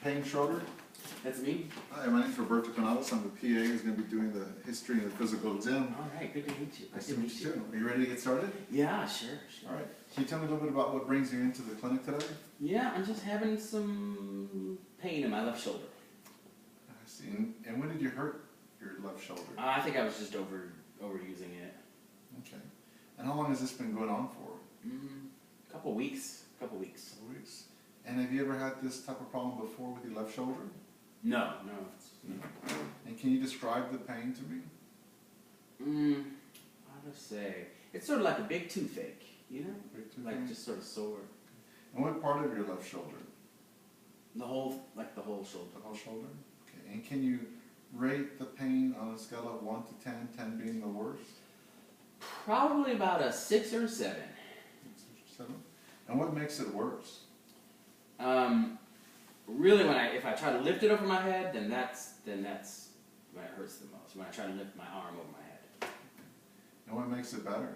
Payne Schroeder. That's me. Hi, my name is Roberto Canales. I'm the PA who's going to be doing the history and the physical exam. All right, good to meet you. Nice to meet you too. Are you ready to get started? Yeah, sure. All right. Can you tell me a little bit about what brings you into the clinic today? Yeah, I'm just having some pain in my left shoulder. I see. And when did you hurt your left shoulder? I think I was just overusing it. Okay. And how long has this been going on for? Couple weeks. Couple weeks. 2 weeks. And have you ever had this type of problem before with your left shoulder? No. And can you describe the pain to me? How to say? It's sort of like a big toothache, you know? Big toothache? Like just sort of sore. And what part of your left shoulder? The whole shoulder. The whole shoulder? Okay. And can you rate the pain on a scale of 1 to 10, 10 being the worst? Probably about a 6 or a 7. 6 or 7? And what makes it worse? Really, if I try to lift it over my head, then that's when it hurts the most. When I try to lift my arm over my head. And what makes it better?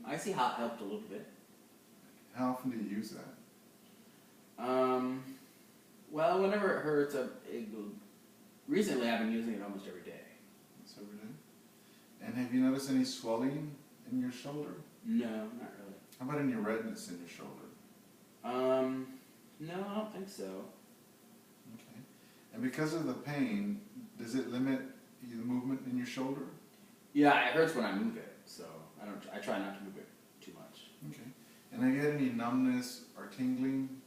I see how it helped a little bit. How often do you use that? Well, whenever it hurts, recently I've been using it almost every day. That's every day. And have you noticed any swelling in your shoulder? No, not really. How about any redness in your shoulder? No, I don't think so. Okay. And because of the pain, does it limit the movement in your shoulder? Yeah, it hurts when I move it, so I try not to move it too much. Okay. And have you had any numbness or tingling?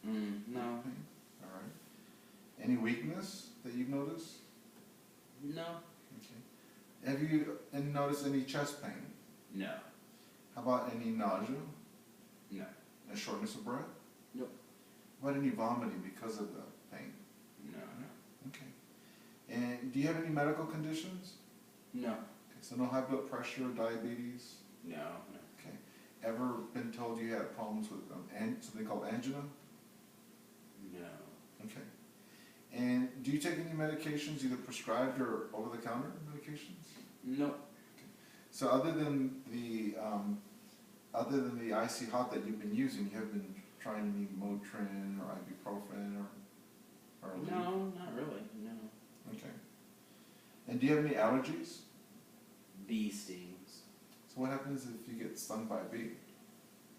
No. Pain? All right. Any weakness that you've noticed? No. Okay. Have you noticed any chest pain? No. How about any nausea? No. A shortness of breath? Nope. How about any vomiting because of the pain? No. Okay. And do you have any medical conditions? No. Okay, so no high blood pressure, diabetes? No. Okay. Ever been told you had problems with something called angina? No. Okay. And do you take any medications, either prescribed or over-the-counter medications? Nope. So other than the icy hot that you've been using, you have been trying any Motrin or ibuprofen or Aleve? No, not really. No. Okay. And do you have any allergies? Bee stings. So what happens if you get stung by a bee?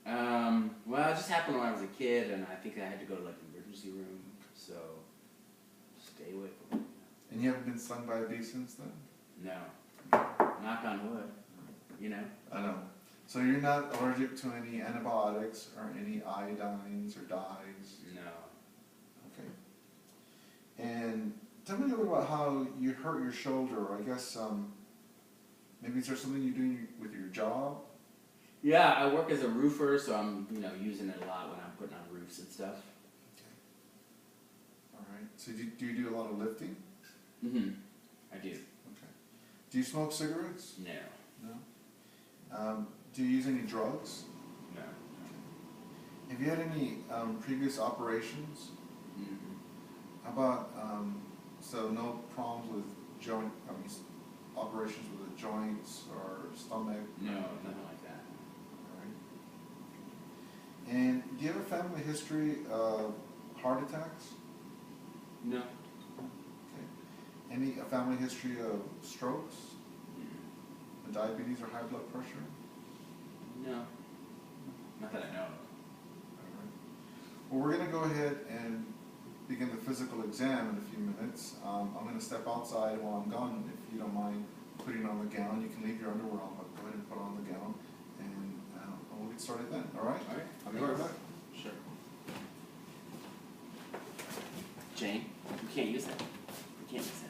Well, it just happened when I was a kid, and I think I had to go to like the emergency room, so stay away from it. And you haven't been stung by a bee since then? No. Knock on wood. You know? I know. So you're not allergic to any antibiotics or any iodines or dyes? No. Okay. And tell me a little bit about how you hurt your shoulder. I guess maybe is there something you're doing with your job? Yeah, I work as a roofer, so I'm using it a lot when I'm putting on roofs and stuff. Okay. All right. So do you do a lot of lifting? I do. Okay. Do you smoke cigarettes? No. No. Do you use any drugs? No. Have you had any previous operations? How about so no problems with operations with the joints or stomach? No, nothing like that. All right. And do you have a family history of heart attacks? No. Okay. A family history of strokes? Diabetes or high blood pressure? No. Not that I know of. All right. Well, we're going to go ahead and begin the physical exam in a few minutes. I'm going to step outside while I'm gone. If you don't mind putting on the gown, you can leave your underwear on, but go ahead and put on the gown, and we'll get started then. All right? All right. I'll be right back. Sure. Jane, you can't use that. You can't use that.